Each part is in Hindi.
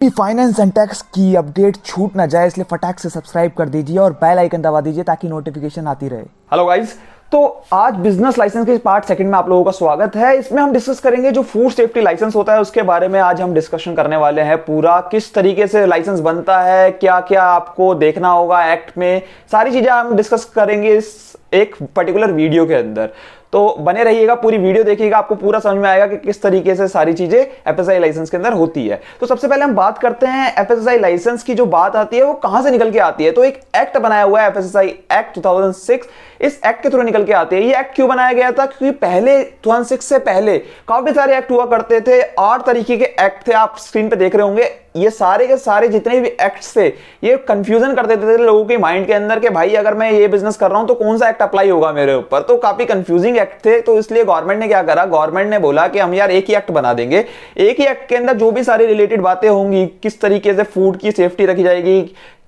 फाइनेंस एंड टैक्स की अपडेट छूट ना जाए, इसलिए फटाक से सब्सक्राइब कर दीजिए और बेल आइकन दबा दीजिए ताकि नोटिफिकेशन आती रहे। हेलो गाइस, तो आज बिजनेस लाइसेंस के पार्ट सेकंड में आप लोगों का स्वागत है। इसमें हम डिस्कस करेंगे जो फूड सेफ्टी लाइसेंस होता है उसके बारे में आज हम डिस्कशन करने वाले हैं। पूरा किस तरीके से लाइसेंस बनता है, क्या क्या आपको देखना होगा एक्ट में, सारी चीजें हम डिस्कस करेंगे इस एक पर्टिकुलर वीडियो के अंदर। तो बने रहिएगा, पूरी वीडियो देखिएगा, आपको पूरा समझ में आएगा कि किस तरीके से सारी चीजें एफएसएसआई लाइसेंस के अंदर होती है। तो सबसे पहले हम बात करते हैं एफएसएसआई लाइसेंस की। जो बात आती है वो कहां से निकल के आती है, तो एक एक्ट बनाया हुआ है एफएसएसआई एक्ट 2006। इस एक्ट के थ्रू निकल के आती है। ये एक्ट क्यों बनाया गया था? क्योंकि पहले 2006 से पहले काफी सारे एक्ट हुआ करते थे। 8 तरीके के एक्ट थे, आप स्क्रीन पे देख रहे होंगे। ये सारे के सारे जितने भी एक्ट्स थे ये कंफ्यूजन कर देते थे लोगों के माइंड के अंदर कि भाई अगर मैं ये बिजनेस कर रहा हूं तो कौन सा एक्ट अप्लाई होगा मेरे ऊपर। तो काफी कंफ्यूजिंग एक्ट थे। तो इसलिए गवर्नमेंट ने क्या करा, गवर्नमेंट ने बोला कि हम यार एक ही एक्ट बना देंगे। एक ही एक्ट के अंदर जो भी सारी रिलेटेड बातें होंगी, किस तरीके से फूड की सेफ्टी रखी जाएगी,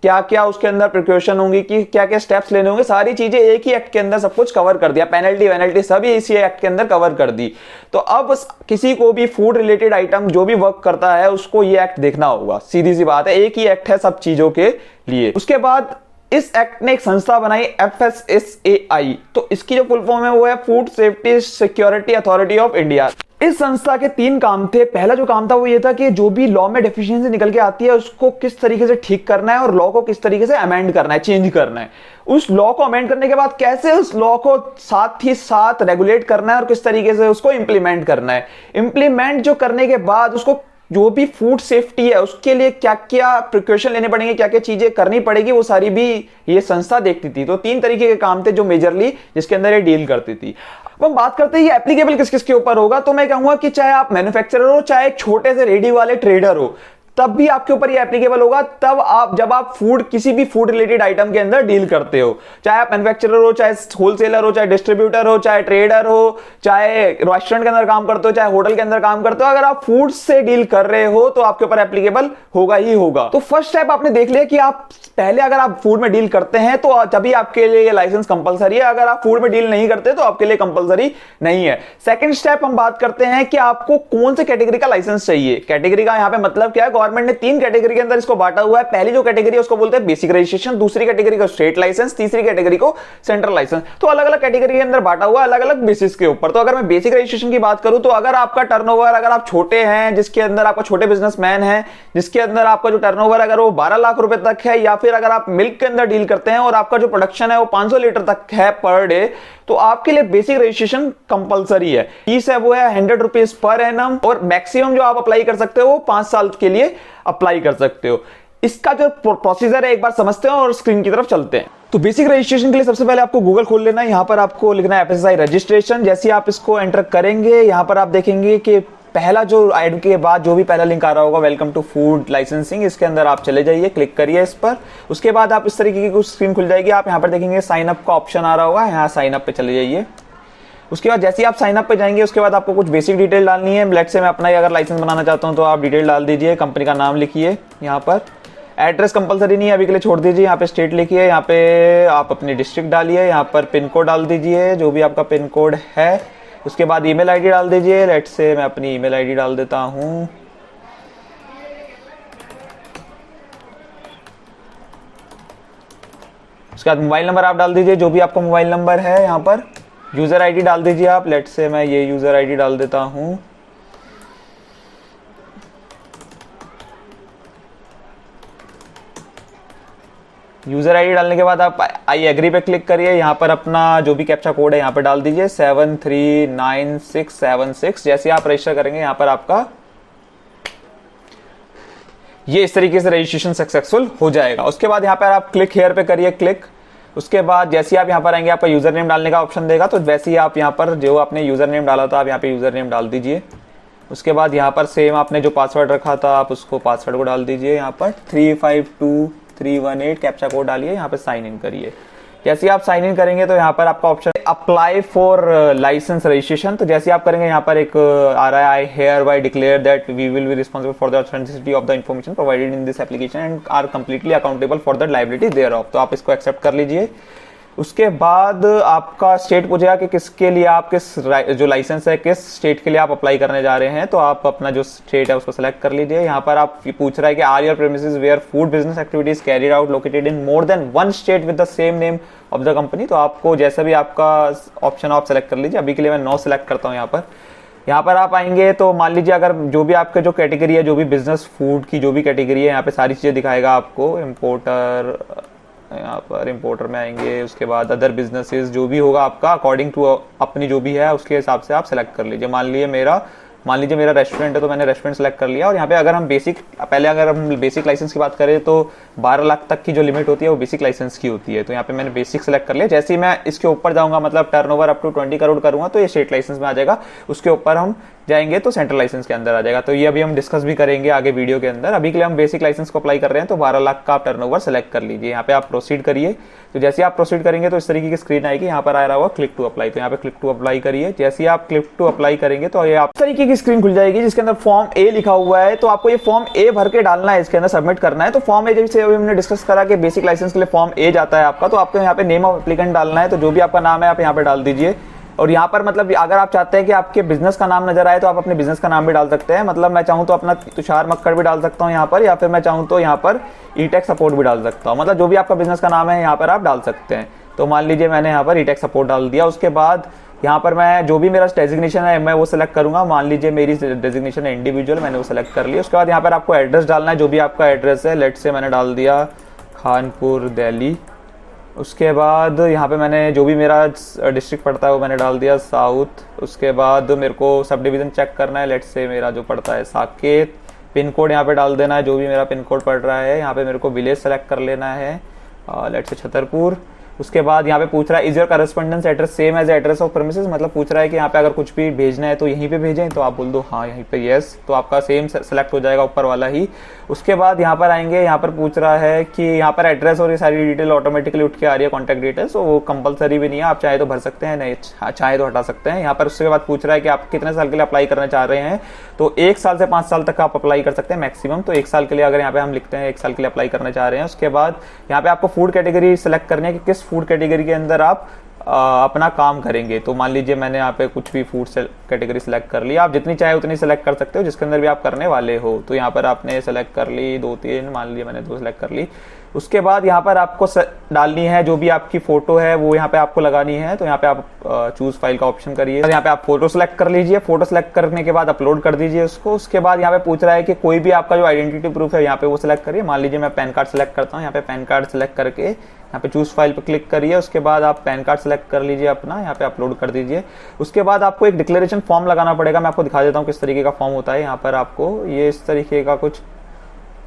क्या क्या उसके अंदर प्रिकॉशन होंगी, कि क्या क्या स्टेप्स लेने होंगे, सारी चीजें एक ही एक्ट के अंदर सब कुछ कवर कर दिया। पेनल्टी सभी इसी एक्ट के अंदर कवर कर दी। तो अब किसी को भी फूड रिलेटेड आइटम जो भी वर्क करता है उसको ये एक्ट देखना होगा। सीधी सी बात है, एक ही एक्ट है सब चीजों के लिए। उसके बाद इस एक्ट ने एक संस्था बनाई FSSAI। तो इसकी जो फुल फॉर्म है वो है food safety security authority of India. इस संस्था के 3 काम थे। पहला जो काम था वो ये था कि जो भी लॉ में डेफिशिएंसी निकल के आती है उसको किस तरीके से ठीक करना है और लॉ को किस तरीके से अमेंड करना है, चेंज करना है। उस लॉ को अमेंड करने के बाद कैसे उस लॉ को साथ ही साथ रेगुलेट करना है और किस तरीके से उसको इंप्लीमेंट करना है। इंप्लीमेंट जो करने के बाद उसको जो भी फूड सेफ्टी है उसके लिए क्या क्या प्रिकॉशन लेने पड़ेंगे, क्या क्या चीजें करनी पड़ेगी, वो सारी भी ये संस्था देखती थी। तो 3 तरीके के काम थे जो मेजरली जिसके अंदर ये डील करती थी। अब हम बात करते हैं ये एप्लीकेबल किस किस के ऊपर होगा। तो मैं कहूंगा कि चाहे आप मैन्युफैक्चरर हो, चाहे एक छोटे से रेडी वाले ट्रेडर हो, तब भी आपके ऊपर ये एप्लीकेबल होगा। तब आप जब आप फूड किसी भी फूड रिलेटेड आइटम के अंदर डील करते हो, चाहे आप मैन्युफैक्चरर हो, चाहे होलसेलर हो, चाहे डिस्ट्रीब्यूटर हो, चाहे ट्रेडर हो, चाहे रेस्टोरेंट के अंदर काम करते हो, चाहे होटल के अंदर काम करते हो, अगर आप फूड से डील कर रहे हो तो आपके ऊपर एप्लीकेबल होगा ही होगा। तो फर्स्ट स्टेप आपने देख लिया कि आप पहले अगर आप फूड में डील करते हैं तो तभी आपके लिए ये लाइसेंस कंपलसरी है। अगर आप फूड में डील नहीं करते तो आपके लिए कंपलसरी नहीं है। सेकंड स्टेप हम बात करते हैं कि आपको कौन से कैटेगरी का लाइसेंस चाहिए। कैटेगरी का यहां पे मतलब क्या है, गवर्नमेंट ने 3 कैटेगरी के अंदर इसको बांटा हुआ है। पहली जो कैटेगरी है उसको बोलते हैं बेसिक रजिस्ट्रेशन, दूसरी कैटेगरी को स्टेट लाइसेंस, तीसरी कैटेगरी को सेंट्रल लाइसेंस। तो अलग अलग कैटेगरी के अंदर बांटा हुआ है, अलग अलग बेसिस के ऊपर। तो अगर मैं बेसिक रजिस्ट्रेशन की बात करूं तो अगर आपका टर्नओवर, अगर आप छोटे हैं, जिसके अंदर आपका छोटे बिजनेसमैन है, जिसके अंदर आपका जो टर्नओवर अगर वो 12 लाख रुपए तक है, या फिर अगर आप मिल्क के अंदर डील करते हैं और आपका जो प्रोडक्शन है वो 500 लीटर तक है पर डे, तो आपके लिए बेसिक रजिस्ट्रेशन कंपलसरी है। फीस है वो है 100 रुपीज पर एनम, और मैक्सिमम जो आप अप्लाई कर सकते हो वो 5 साल के लिए अप्लाई कर सकते हो। इसका जो प्रोसीजर है एक बार समझते हैं और स्क्रीन की तरफ चलते हैं। तो बेसिक रजिस्ट्रेशन के लिए सबसे पहले आपको गूगल खोल लेना है। यहां पर आपको लिखना है एफएसएसआई रजिस्ट्रेशन। जैसे आप इसको एंटर करेंगे यहां पर आप देखेंगे कि पहला जो ऐड के बाद जो भी पहला लिंक आ रहा होगा, वेलकम टू फूड लाइसेंसिंग, इसके अंदर आप चले जाइए, क्लिक करिए इस पर। उसके बाद आप इस तरीके की कुछ स्क्रीन खुल जाएगी। आप यहां पर देखेंगे साइन अप का ऑप्शन आ रहा होगा, यहां साइन अप पे चले जाइए। उसके बाद जैसे ही आप साइन अप पे जाएंगे उसके बाद आपको कुछ बेसिक डिटेल डालनी है। लेट्स से मैं अपना ही अगर लाइसेंस बनाना चाहता हूं तो आप डिटेल डाल दीजिए, कंपनी का नाम लिखिए, यहाँ पर एड्रेस कंपलसरी नहीं है अभी के लिए, छोड़ दीजिए। यहाँ पे स्टेट लिखिए, यहाँ पे आप अपनी डिस्ट्रिक्ट डालिए, यहाँ पर पिन कोड डाल दीजिए जो भी आपका पिन कोड है। उसके बाद ईमेल आईडी डाल दीजिए। लेट्स से मैं अपनी ईमेल आईडी डाल देता हूं। उसके बाद मोबाइल नंबर आप डाल दीजिए, जो भी आपका मोबाइल नंबर है। यहाँ पर यूजर आईडी डाल दीजिए आप। लेट्स से मैं ये यूजर आईडी डाल देता हूं। यूजर आईडी डालने के बाद आप आई एग्री पे क्लिक करिए। यहाँ पर अपना जो भी कैप्चा कोड है यहाँ पे डाल दीजिए 739676। जैसे आप रजिस्टर करेंगे यहाँ पर आपका ये इस तरीके से रजिस्ट्रेशन सक्सेसफुल हो जाएगा। उसके बाद यहाँ पर आप क्लिक हेयर पे करिए, क्लिक। उसके बाद जैसे आप यहाँ पर आएंगे आपका यूजर नेम डालने का ऑप्शन देगा। तो वैसे ही आप यहाँ पर जो आपने यूजर नेम डाला था आप यहाँ पे यूजर नेम डाल दीजिए। उसके बाद यहाँ पर सेम आपने जो पासवर्ड रखा था आप उसको पासवर्ड को डाल दीजिए। यहाँ पर 352318 कैप्चा कोड डालिए, यहाँ पे साइन इन करिए। जैसे आप साइन इन करेंगे तो यहाँ पर आपका option apply for licence registration. तो जैसे आप करेंगे यहाँ पर एक आ रहा है, I hereby declare that we will be responsible for the authenticity of the information provided in this application and are completely accountable for the liability thereof. तो आप इसको एक्सेप्ट कर लीजिए। उसके बाद आपका स्टेट पूछेगा कि किसके लिए आप जो लाइसेंस है किस स्टेट के लिए आप अप्लाई करने जा रहे हैं, तो आप अपना जो स्टेट है उसको सेलेक्ट कर लीजिए। यहाँ पर आप पूछ रहा है कि are your premises were food business activities carried out located in more than one state with the same name of the company. तो आपको जैसा भी आपका ऑप्शन आप सेलेक्ट कर लीजिए। अभी के लिए मैं नो सेलेक्ट करता हूँ। यहाँ पर आप आएंगे तो मान लीजिए अगर जो भी आपके जो कैटेगरी है, जो भी बिजनेस फूड की जो भी कैटेगरी है, यहाँ पे सारी चीजें दिखाएगा आपको। इम्पोर्टर, यहाँ पर इम्पोर्टर में आएंगे, उसके बाद अदर बिजनेसेस जो भी होगा आपका अकॉर्डिंग टू अपनी जो भी है उसके हिसाब से आप सेलेक्ट कर लीजिए। मान लीजिए मेरा रेस्टोरेंट है तो मैंने रेस्टोरेंट सेलेक्ट कर लिया। और यहाँ पे अगर हम बेसिक लाइसेंस की बात करें तो 12 लाख तक की जो लिमिट होती है वो बेसिक लाइसेंस की होती है। तो यहाँ पे मैंने बेसिक सेलेक्ट कर लिया। जैसे ही मैं इसके ऊपर जाऊंगा, मतलब टर्नओवर अप टू 20 करोड़ करूंगा तो ये स्टेट लाइसेंस में आ जाएगा। उसके ऊपर हम जाएंगे तो सेंट्रल लाइसेंस के अंदर आ जाएगा। तो ये अभी हम डिस्कस भी करेंगे आगे वीडियो के अंदर। अभी के लिए हम बेसिक लाइसेंस को अप्लाई कर रहे हैं, तो 12 लाख का आप टर्नओवर सेलेक्ट कर लीजिए। यहाँ पे आप प्रोसीड करिए। तो जैसे आप प्रोसीड करेंगे तो इस तरीके की स्क्रीन आएगी। यहाँ पर आ रहा होगा क्लिक टू अप्लाई, तो यहाँ पे क्लिक टू अप्लाई करिए। जैसे आप क्लिक टू अप्लाई करेंगे तो ये आप इस तरीके की स्क्रीन खुल जाएगी जिसके अंदर फॉर्म ए लिखा हुआ है। तो आपको ये फॉर्म ए भर के डालना है, इसके अंदर सबमिट करना है। तो फॉर्म ए जैसे अभी हमने डिस्कस करा कि बेसिक लाइसेंस के लिए फॉर्म ए जाता है आपका, तो आपको यहाँ पे नेम ऑफ एप्लीकेंट डालना है। तो जो भी आपका नाम है आप यहाँ पे डाल दीजिए। और यहाँ पर मतलब अगर आप चाहते हैं कि आपके बिजनेस का नाम नजर आए तो आप अपने बिजनेस का नाम भी डाल सकते हैं। मतलब मैं चाहूँ तो अपना तुषार मक्कड़ भी डाल सकता हूँ यहाँ पर, या फिर मैं चाहूँ तो यहाँ पर ईटेक सपोर्ट भी डाल सकता हूँ। मतलब जो भी आपका बिजनेस का नाम है यहाँ पर आप डाल सकते हैं। तो मान लीजिए मैंने यहाँ पर ईटेक सपोर्ट डाल दिया। उसके बाद यहाँ पर मैं जो भी मेरा डेजिग्नेशन है मैं वो सिलेक्ट करूंगा। मान लीजिए मेरी डेजिग्नेशन है इंडिविजुअल, मैंने वो सिलेक्ट कर लिया। उसके बाद यहाँ पर आपको एड्रेस डालना है, जो भी आपका एड्रेस है। लेट से मैंने डाल दिया खानपुर दिल्ली। उसके बाद यहाँ पे मैंने जो भी मेरा डिस्ट्रिक्ट पड़ता है वो मैंने डाल दिया साउथ। उसके बाद मेरे को सब डिवीज़न चेक करना है। लेट से मेरा जो पड़ता है साकेत। पिन कोड यहाँ पे डाल देना है, जो भी मेरा पिन कोड पड़ रहा है। यहाँ पे मेरे को विलेज सेलेक्ट कर लेना है, लेट से छतरपुर। उसके बाद यहाँ पे पूछ रहा है is your correspondence address same as address of premises, मतलब पूछ रहा है कि यहाँ पे अगर कुछ भी भेजना है तो यहीं पे भेजें। तो आप बोल दो हाँ यहीं पे यस, तो आपका सेम सेलेक्ट हो जाएगा ऊपर वाला ही। उसके बाद यहाँ पर आएंगे, यहाँ पर पूछ रहा है कि यहाँ पर एड्रेस और ये सारी डिटेल ऑटोमेटिकली उठ के आ रही है, कॉन्टैक्ट डिटेल्स। तो वो कंपलसरी भी नहीं है, आप चाहे तो भर सकते हैं, नहीं चाहे तो हटा सकते हैं। यहाँ पर उसके बाद पूछ रहा है कि आप कितने साल के लिए अप्लाई करना चाह रहे हैं। तो 1 साल से 5 साल तक आप अप्लाई कर सकते हैं मैक्सिमम। तो 1 साल के लिए अगर यहाँ पे हम लिखते हैं 1 साल के लिए अप्लाई करना चाह रहे हैं। उसके बाद यहाँ पे आपको फूड कैटेगरी सेलेक्ट करनी है कि किस फूड कैटेगरी के अंदर आप अपना काम करेंगे। तो मान लीजिए मैंने यहाँ पे कुछ भी फूड कैटेगरी सेलेक्ट कर ली। आप जितनी चाहे उतनी सेलेक्ट कर सकते हो जिसके अंदर भी आप करने वाले हो। तो यहाँ पर आपने सेलेक्ट कर ली 2-3, मान लीजिए मैंने 2 सेलेक्ट कर ली। उसके बाद यहाँ पर आपको डालनी है जो भी आपकी फोटो है वो यहाँ पे आपको लगानी है। तो यहाँ पे आप चूज फाइल का ऑप्शन करिए। यहाँ पे आप फोटो सेलेक्ट कर लीजिए। फोटो सेलेक्ट करने के बाद अपलोड कर दीजिए उसको। उसके बाद यहाँ पे पूछ रहा है कि कोई भी आपका जो आइडेंटिटी प्रूफ है यहाँ पे वो सिलेक्ट करिए। मान लीजिए मैं पैन कार्ड सेलेक्ट करता हूँ। यहाँ पे पैन कार्ड सेलेक्ट करके यहाँ पे चूज फाइल पे क्लिक करिए। उसके बाद आप पैन कार्ड सेलेक्ट कर लीजिए अपना, यहाँ पे अपलोड कर दीजिए। उसके बाद आपको एक डिक्लेरेशन फॉर्म लगाना पड़ेगा। मैं आपको दिखा देता हूँ किस तरीके का फॉर्म होता है। यहाँ पर आपको ये इस तरीके का कुछ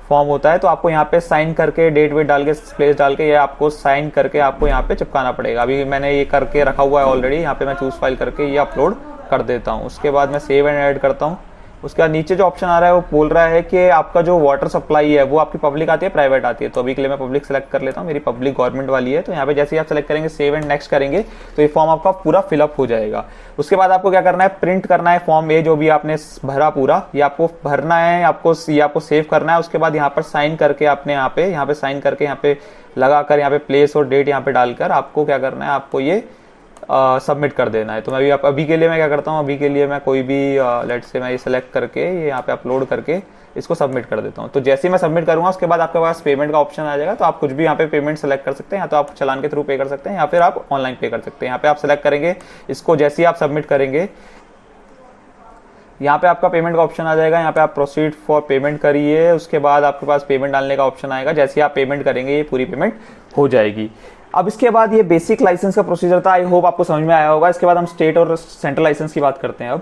फॉर्म होता है। तो आपको यहाँ पे साइन करके डेट वेट डाल के प्लेस डाल के ये आपको साइन करके आपको यहाँ पे चिपकाना पड़ेगा। अभी मैंने ये करके रखा हुआ है ऑलरेडी। यहाँ पे मैं चूज फाइल करके ये अपलोड कर देता हूँ। उसके बाद मैं सेव एंड ऐड करता हूँ। उसके बाद नीचे जो ऑप्शन आ रहा है वो बोल रहा है कि आपका जो वाटर सप्लाई है वो आपकी पब्लिक आती है प्राइवेट आती है। तो अभी के लिए मैं पब्लिक सेलेक्ट कर लेता हूँ, मेरी पब्लिक गवर्नमेंट वाली है। तो यहाँ पे जैसे ही आप सेलेक्ट करेंगे सेव एंड नेक्स्ट करेंगे तो ये फॉर्म आपका पूरा फिलअप हो जाएगा। उसके बाद आपको क्या करना है, प्रिंट करना है फॉर्म ए जो भी आपने भरा पूरा, ये आपको भरना है, आपको सेव करना है। उसके बाद यहाँ पर साइन करके आपने यहाँ पे साइन करके यहाँ पे लगाकर यहाँ पे प्लेस और डेट यहाँ पे डालकर आपको क्या करना है, आपको ये सबमिट कर देना है। तो मैं अभी के लिए मैं क्या करता हूँ, अभी के लिए मैं कोई भी लेट से मैं ये सेलेक्ट करके ये यहाँ पे अपलोड करके इसको सबमिट कर देता हूँ। तो जैसे ही मैं सबमिट करूंगा उसके बाद आपके पास पेमेंट का ऑप्शन आ जाएगा। तो आप कुछ भी यहाँ पे पेमेंट सेलेक्ट कर सकते हैं, या तो आप चलान के थ्रू पे कर सकते हैं या फिर आप ऑनलाइन पे कर सकते हैं। यहाँ पे आप सेलेक्ट करेंगे इसको, जैसे ही आप सबमिट करेंगे यहाँ पे आपका पेमेंट का ऑप्शन आ जाएगा। यहाँ पे आप प्रोसीड फॉर पेमेंट करिए। उसके बाद आपके पास पेमेंट डालने का ऑप्शन आएगा। जैसे ही आप पेमेंट करेंगे ये पूरी पेमेंट हो जाएगी। अब इसके बाद ये बेसिक लाइसेंस का प्रोसीजर था, आई होप आपको समझ में आया होगा। इसके बाद हम स्टेट और सेंट्रल लाइसेंस की बात करते हैं। अब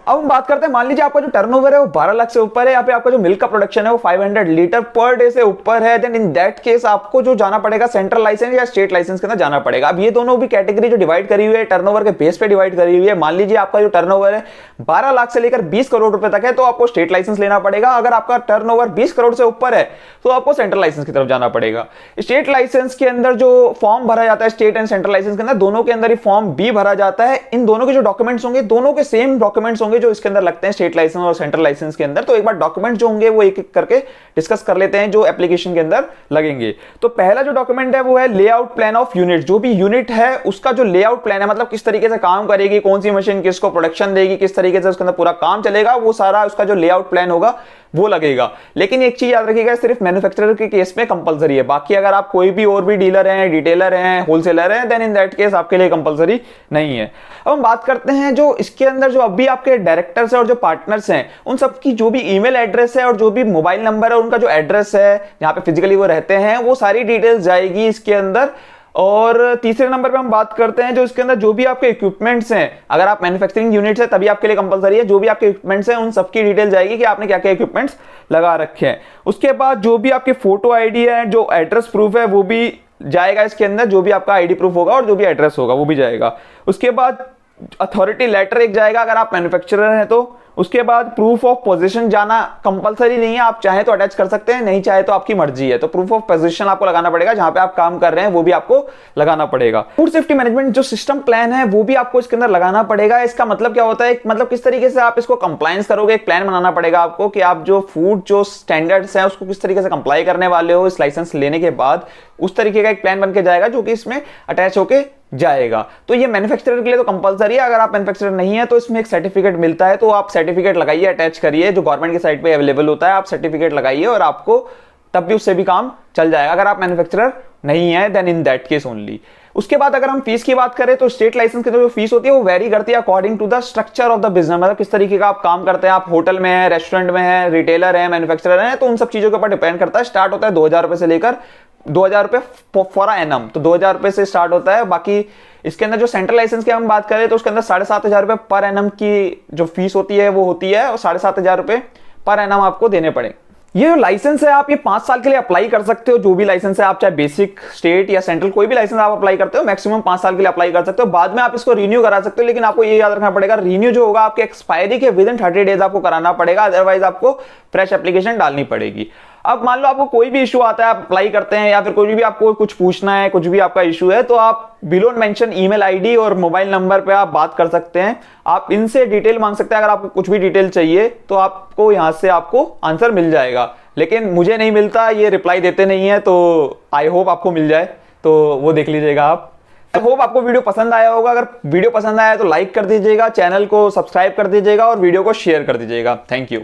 हम बात करते हैं, मान लीजिए आपका जो टर्नओवर है वो 12 लाख से ऊपर है, यहाँ पे आपका जो मिल्क का प्रोडक्शन है वो 500 लीटर पर डे से ऊपर है, देन इन दैट केस आपको जो जाना पड़ेगा सेंट्रल लाइसेंस या स्टेट लाइसेंस के अंदर जाना पड़ेगा। अब ये दोनों भी कैटेगरी जो डिवाइड करी हुई है टर्नओवर के बेस पे डिवाइड करी हुई है। मान लीजिए आपका जो टर्नओवर है 12 लाख से लेकर 20 करोड़ रुपए तक है तो आपको स्टेट लाइसेंस लेना पड़ेगा। अगर आपका टर्नओवर 20 करोड़ से ऊपर है तो आपको सेंट्रल लाइसेंस की तरफ जाना पड़ेगा। स्टेट लाइसेंस के अंदर जो फॉर्म भरा जाता है स्टेट एंड सेंट्रल लाइसेंस के अंदर, दोनों के अंदर ही फॉर्म बी भरा जाता है। इन दोनों के जो डॉक्यूमेंट्स होंगे दोनों के सेम डॉक्यूमेंट्स होंगे होंगे जो इसके अंदर लगते हैं स्टेट लाइसेंस और सेंट्रल लाइसेंस के अंदर। तो एक बार डॉक्यूमेंट जो होंगे वो एक एक करके डिस्कस कर लेते हैं जो एप्लीकेशन के अंदर लगेंगे। तो पहला जो डॉक्यूमेंट है वो है लेआउट प्लान ऑफ यूनिट। जो भी यूनिट है उसका जो लेआउट प्लान है, मतलब किस तरीके से काम करेगी, कौन सी मशीन किसको प्रोडक्शन देगी, किस तरीके से उसके अंदर पूरा काम चलेगा, वो सारा उसका जो लेआउट प्लान होगा वो लगेगा। लेकिन एक चीज याद रखिएगा, सिर्फ मैन्युफैक्चरर के केस में कंपलसरी है। बाकी अगर आप कोई भी और भी डीलर हैं, डिटेलर हैं, होलसेलर हैं, देन इन दैट केस आपके लिए कंपलसरी नहीं है। अब हम बात करते हैं जो इसके अंदर जो अभी आपके डायरेक्टर्स हैं और जो पार्टनर्स हैं उन सबकी जो भी ईमेल एड्रेस है और जो भी मोबाइल नंबर है, उनका जो एड्रेस है जहां पे फिजिकली वो रहते हैं, वो सारी डिटेल्स जाएगी इसके अंदर। और तीसरे नंबर पे हम बात करते हैं जो इसके अंदर जो भी आपके इक्विपमेंट्स हैं, अगर आप मैन्युफैक्चरिंग यूनिट्स है तभी आपके लिए कंपलसरी है, जो भी आपके इक्विपमेंट्स हैं उन सबकी डिटेल जाएगी कि आपने क्या क्या इक्विपमेंट्स लगा रखे हैं। उसके बाद जो भी आपके फोटो आईडी है, जो एड्रेस प्रूफ है वो भी जाएगा इसके अंदर, जो भी आपका आईडी प्रूफ होगा और जो भी एड्रेस होगा वो भी जाएगा। उसके बाद अथॉरिटी लेटर एक जाएगा अगर आप मैन्युफैक्चरर हैं तो। उसके बाद प्रूफ ऑफ पोजीशन जाना कंपलसरी नहीं है, आप चाहे तो अटैच कर सकते हैं, नहीं चाहे तो आपकी मर्जी है। तो प्रूफ ऑफ पोजीशन आपको लगाना पड़ेगा, जहां पे आप काम कर रहे हैं वो भी आपको लगाना पड़ेगा। फूड सेफ्टी मैनेजमेंट जो सिस्टम प्लान है वो भी आपको इसके अंदर लगाना पड़ेगा। इसका मतलब क्या होता है, मतलब किस तरीके से आप इसको कंप्लायंस करोगे, एक प्लान बनाना पड़ेगा आपको कि आप जो फूड जो स्टैंडर्ड्स हैं उसको किस तरीके से कंप्लाई करने वाले हो इस लाइसेंस लेने के बाद। उस तरीके का एक प्लान बन के जाएगा जो कि इसमें अटैच होके जाएगा। तो ये मैन्युफैक्चरर के लिए तो कंपलसरी है। अगर आप मैन्युफैक्चरर नहीं है तो इसमें एक सर्टिफिकेट मिलता है, तो आप सर्टिफिकेट लगाइए, अटैच करिए, जो गवर्नमेंट की साइट पे अवेलेबल होता है, आप सर्टिफिकेट लगाइए और आपको तब भी उससे भी काम चल जाएगा। अगर आप मैन्युफैक्चरर नहीं है then in that case only. उसके बाद अगर हम फीस की बात करें तो स्टेट लाइसेंस की जो फीस होती है वो वेरी करती है according to the structure of the business, मतलब किस तरीके का आप काम करते हैं। आप होटल में है, रेस्टोरेंट में है, रिटेलर है, मैन्युफैक्चरर है, तो उन सब चीजों के ऊपर डिपेंड करता है। स्टार्ट होता है 2000 रुपए से लेकर 2000 रुपए फॉर एनम, तो 2000 रुपए से स्टार्ट होता है। बाकी इसके अंदर जो सेंट्रल लाइसेंस की हम बात करें तो उसके अंदर 7500 रुपए पर एनम की जो फीस होती है वो होती है, और 7500 रुपए पर एनम आपको देने पड़े। ये जो लाइसेंस है आप ये 5 साल के लिए अप्लाई कर सकते हो। जो भी लाइसेंस है आप चाहे बेसिक, स्टेट या सेंट्रल कोई भी लाइसेंस आप अप्लाई करते हो मैक्सिमम 5 साल के लिए अप्लाई कर सकते हो। बाद में आप इसको रिन्यू करा सकते हो, लेकिन आपको ये याद रखना पड़ेगा रिन्यू जो होगा आपके एक्सपायरी के विद इन 30 डेज आपको कराना पड़ेगा, अदरवाइज आपको फ्रेश एप्लीकेशन डालनी पड़ेगी। अब मान लो आपको कोई भी इशू आता है, आप अप्लाई करते हैं या फिर कोई भी आपको कुछ पूछना है, कुछ भी आपका इशू है, तो आप बिलो मेंशन ईमेल आईडी और मोबाइल नंबर पे आप बात कर सकते हैं। आप इनसे डिटेल मांग सकते हैं। अगर आपको कुछ भी डिटेल चाहिए तो आपको यहां से आपको आंसर मिल जाएगा, लेकिन मुझे नहीं मिलता, ये रिप्लाई देते नहीं है, तो आई होप आपको मिल जाए, तो वो देख लीजिएगा आप। आई होप आपको वीडियो पसंद आया होगा। अगर वीडियो पसंद आया तो लाइक कर दीजिएगा, चैनल को सब्सक्राइब कर दीजिएगा और वीडियो को शेयर कर दीजिएगा। Thank you.